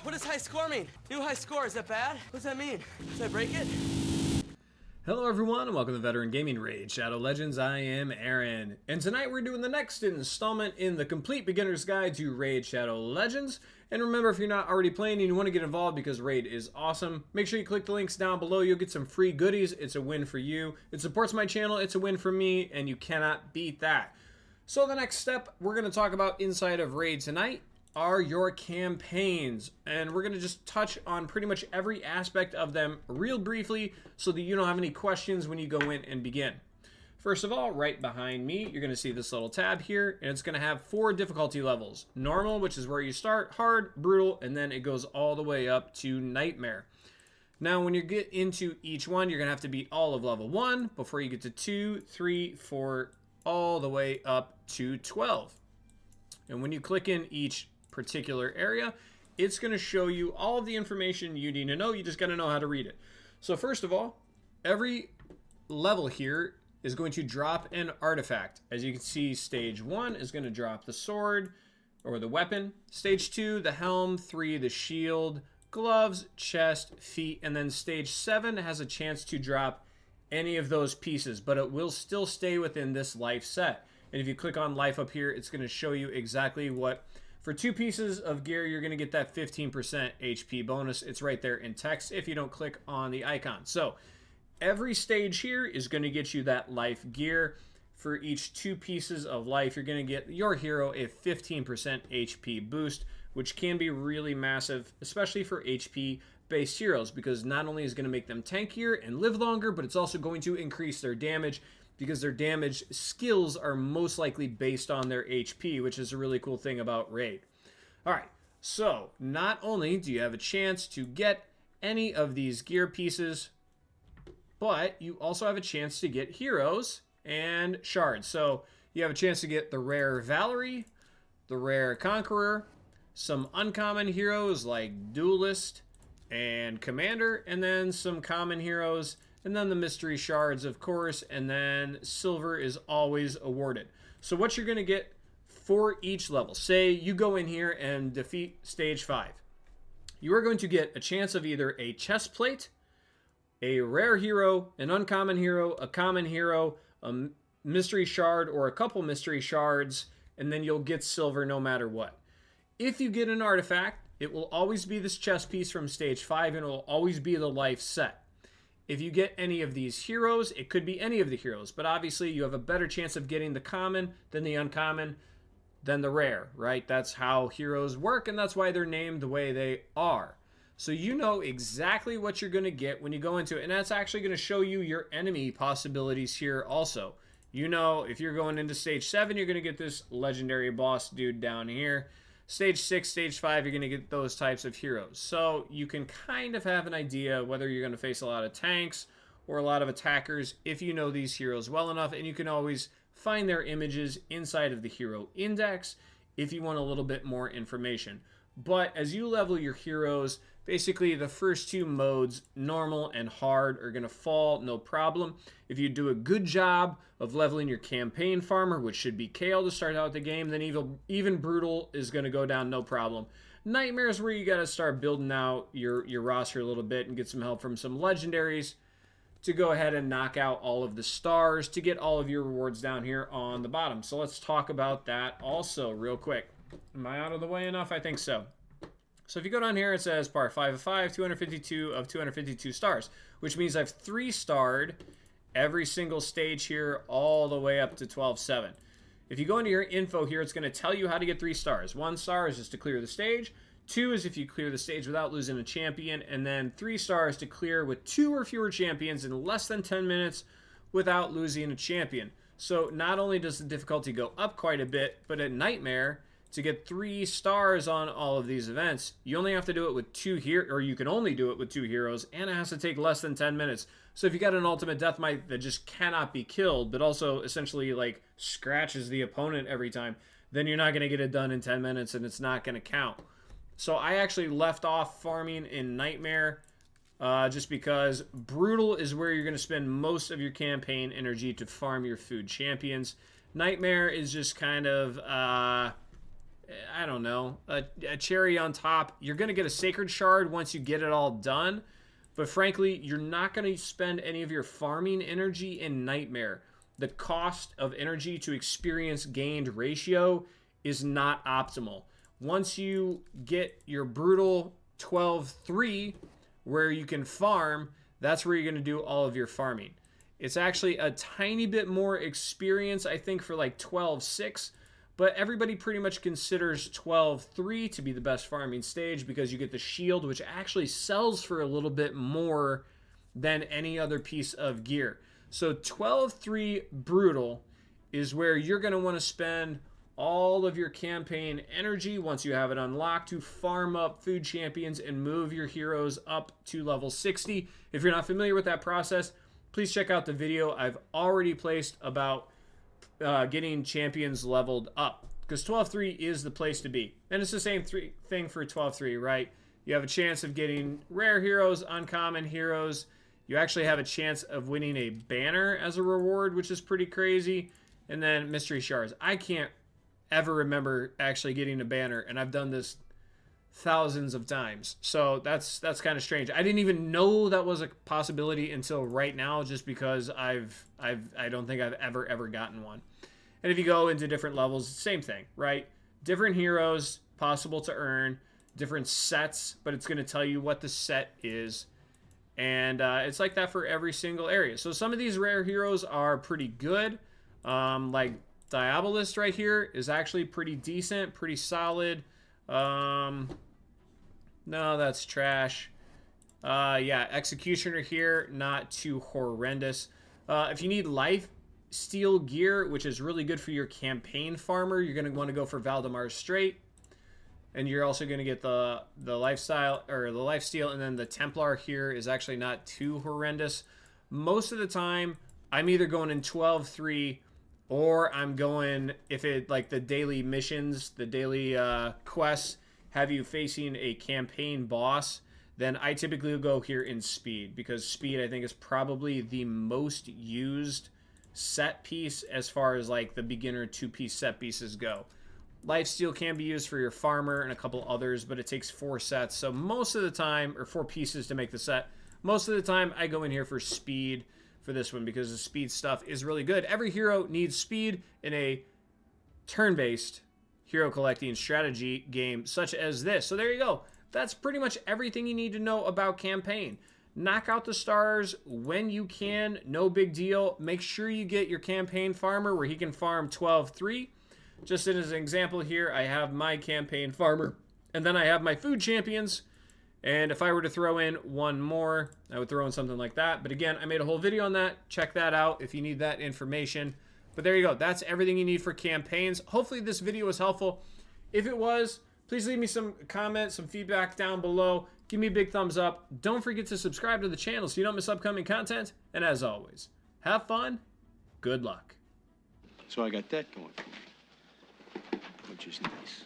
What does high score mean? New high score, is that bad? What does that mean? Should I break it? Hello everyone and welcome to Veteran Gaming Raid Shadow Legends. I am Aaron, and tonight we're doing the next installment in the complete beginner's guide to Raid Shadow Legends. And remember, if you're not already playing and you want to get involved because Raid is awesome, make sure you click the links down below. You'll get some free goodies. It's a win for you. It supports my channel. It's a win for me, and you cannot beat that. So the next step we're going to talk about inside of Raid tonight are your campaigns, and we're going to just touch on pretty much every aspect of them real briefly so that you don't have any questions when you go in and begin. First of all, right behind me, you're going to see this little tab here, and it's going to have 4 difficulty levels. Normal, which is where you start, hard, brutal, and then it goes all the way up to nightmare. Now, when you get into each one, you're going to have to beat all of level 1 before you get to 2, 3, 4, all the way up to 12. And when you click in each particular area, it's going to show you all of the information you need to know. You just got to know how to read it. So first of all, every level here is going to drop an artifact. As you can see, stage 1 is going to drop the sword or the weapon. Stage 2, the helm. 3, the shield, gloves, chest, feet. And then stage 7 has a chance to drop any of those pieces, but it will still stay within this life set. And if you click on life up here, it's going to show you exactly what. For 2 pieces of gear, you're going to get that 15% HP bonus. It's right there in text if you don't click on the icon. So every stage here is going to get you that life gear. For each 2 pieces of life, you're going to get your hero a 15% HP boost, which can be really massive, especially for HP-based heroes, because not only is it going to make them tankier and live longer, but it's also going to increase their damage, because their damage skills are most likely based on their HP, which is a really cool thing about Raid. Alright, so not only do you have a chance to get any of these gear pieces, but you also have a chance to get heroes and shards. So you have a chance to get the rare Valerie, the rare Conqueror, some uncommon heroes like Duelist and Commander, and then some common heroes, and then the mystery shards, of course, and then silver is always awarded. So what you're going to get for each level, say you go in here and defeat stage 5, you are going to get a chance of either a chest plate, a rare hero, an uncommon hero, a common hero, a mystery shard, or a couple mystery shards, and then you'll get silver no matter what. If you get an artifact, it will always be this chest piece from stage 5, and it will always be the life set. If you get any of these heroes, it could be any of the heroes, but obviously you have a better chance of getting the common than the uncommon than the rare, right? That's how heroes work, and that's why they're named the way they are. So you know exactly what you're going to get when you go into it, and that's actually going to show you your enemy possibilities here also. You know, if you're going into stage 7, you're going to get this legendary boss dude down here. Stage 6, stage 5, you're going to get those types of heroes. So you can kind of have an idea whether you're going to face a lot of tanks or a lot of attackers if you know these heroes well enough. And you can always find their images inside of the hero index if you want a little bit more information. But as you level your heroes, basically the first 2 modes, normal and hard, are going to fall no problem. If you do a good job of leveling your campaign farmer, which should be Kale to start out the game, then even brutal is going to go down no problem. Nightmare is where you got to start building out your roster a little bit and get some help from some legendaries to go ahead and knock out all of the stars to get all of your rewards down here on the bottom. So let's talk about that also real quick. Am I out of the way enough? I think so. So if you go down here, it says part 5 of 5, 252 of 252 stars, which means I've 3-starred every single stage here all the way up to 12-7. If you go into your info here, it's going to tell you how to get 3 stars. 1 star is just to clear the stage. 2 is if you clear the stage without losing a champion. And then 3 stars to clear with 2 or fewer champions in less than 10 minutes without losing a champion. So not only does the difficulty go up quite a bit, but at Nightmare, to get 3 stars on all of these events, you only have to do it with 2 heroes, or you can only do it with 2 heroes, and it has to take less than 10 minutes. So if you got an ultimate death might that just cannot be killed, but also essentially like scratches the opponent every time, then you're not going to get it done in 10 minutes, and it's not going to count. So I actually left off farming in Nightmare just because Brutal is where you're going to spend most of your campaign energy to farm your food champions. Nightmare is just kind of I don't know, a cherry on top. You're going to get a sacred shard once you get it all done. But frankly, you're not going to spend any of your farming energy in Nightmare. The cost of energy to experience gained ratio is not optimal. Once you get your brutal 12-3 where you can farm, that's where you're going to do all of your farming. It's actually a tiny bit more experience, I think, for like 12-6, but everybody pretty much considers 12-3 to be the best farming stage because you get the shield, which actually sells for a little bit more than any other piece of gear. So 12-3 brutal is where you're going to want to spend all of your campaign energy once you have it unlocked to farm up food champions and move your heroes up to level 60. If you're not familiar with that process, please check out the video I've already placed about getting champions leveled up, because 12-3 is the place to be. And it's the same thing for 12-3, right? You have a chance of getting rare heroes, uncommon heroes. You actually have a chance of winning a banner as a reward, which is pretty crazy. And then mystery shards. I can't ever remember actually getting a banner, and I've done this thousands of times. So that's kind of strange. I didn't even know that was a possibility until right now, just because I don't think I've ever gotten one. And if you go into different levels, same thing, right? Different heroes possible to earn, different sets, but it's going to tell you what the set is. And it's like that for every single area. So some of these rare heroes are pretty good. Like Diabolist right here is actually pretty decent, pretty solid. No, that's trash. Yeah, Executioner here, not too horrendous. If you need life steal gear, which is really good for your campaign farmer, you're going to want to go for Valdemar's Strait. And you're also going to get the lifestyle or the lifesteal, and then the Templar here is actually not too horrendous. Most of the time, I'm either going in 12-3, or I'm going, if it like the daily missions, the daily quests have you facing a campaign boss, then I typically will go here in speed, because speed I think is probably the most used set piece as far as like the beginner 2-piece set pieces go. Lifesteal can be used for your farmer and a couple others, but it takes 4 sets. So most of the time, or 4 pieces to make the set, most of the time I go in here for speed for this one, because the speed stuff is really good. Every hero needs speed in a turn-based hero collecting strategy game such as this. So there you go. That's pretty much everything you need to know about campaign. Knock out the stars when you can. No big deal. Make sure you get your campaign farmer where he can farm 12-3. Just as an example here, I have my campaign farmer, and then I have my food champions. And if I were to throw in one more, I would throw in something like that. But again, I made a whole video on that. Check that out if you need that information. But there you go. That's everything you need for campaigns. Hopefully this video was helpful. If it was, please leave me some comments, some feedback down below. Give me a big thumbs up. Don't forget to subscribe to the channel so you don't miss upcoming content. And as always, have fun. Good luck. So I got that going for me, which is nice.